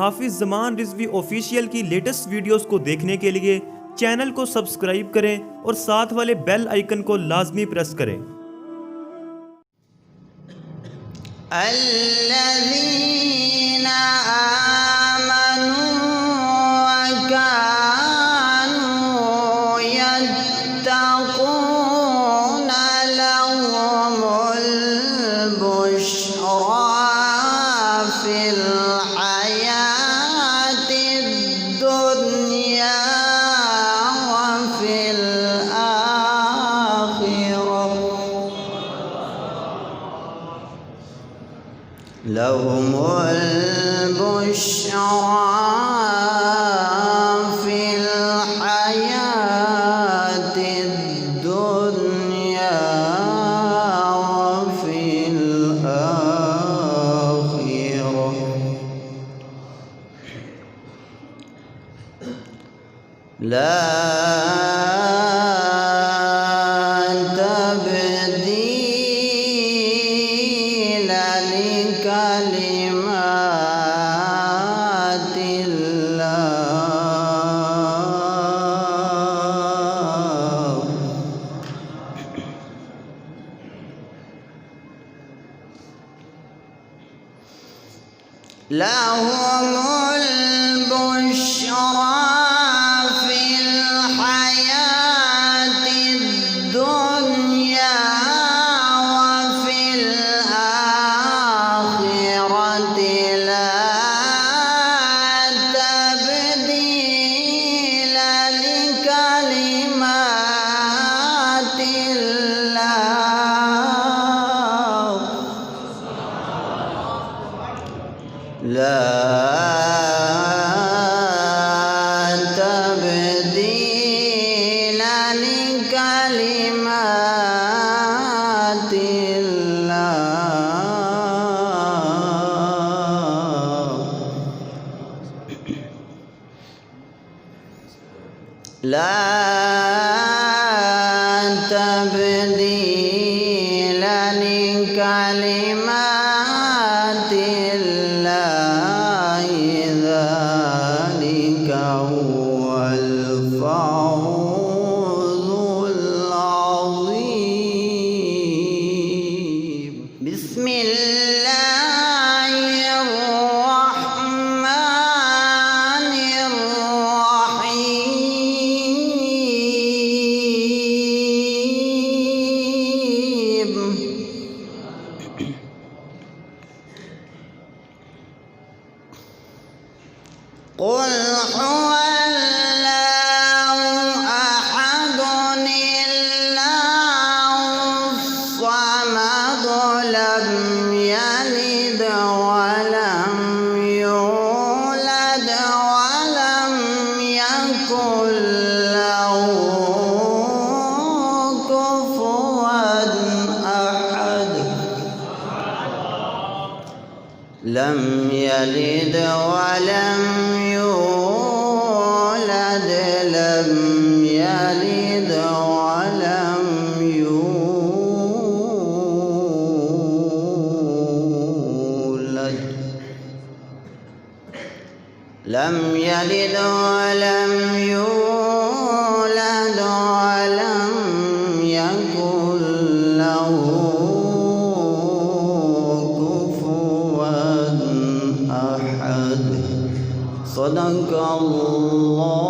हाफिज जमान रिजवी ऑफिशियल की latest videos को देखने के लिए चैनल को सब्सक्राइब करें और साथ वाले बेल आइकन को लाजमी प्रेस करें। अल्लज़ीना आमनू व कानू यत्तक़ून लहुमुल बुश्रा फिल हयातिद दुनिया व फिल आखिरह लहुमुल बुश्रा फिल हयातिद दुनिया व फिल आखिरह ला तब्दील लहुमुल बुश्रा फिल हयातिद दुनिया व फिल आखिरति ला तब्दील लिकलिमातिल्लाह ला तब्दील लिकलिमातिल्लाह ला तब्दील लिकलिमातिल्लाह ज़ालिका हुवल फौज़ुल अज़ीम। बिस्मिल्लाहिर रहमानिर रहीम। قل هو الله أحد الله الصمد لم يلد ولم يولد ولم يكن له كفوا أحد لم يلد ولم يولد لم يلد ولم يولد لم يلد ولم يولد ولم يكن له كفوا أحد صدق الله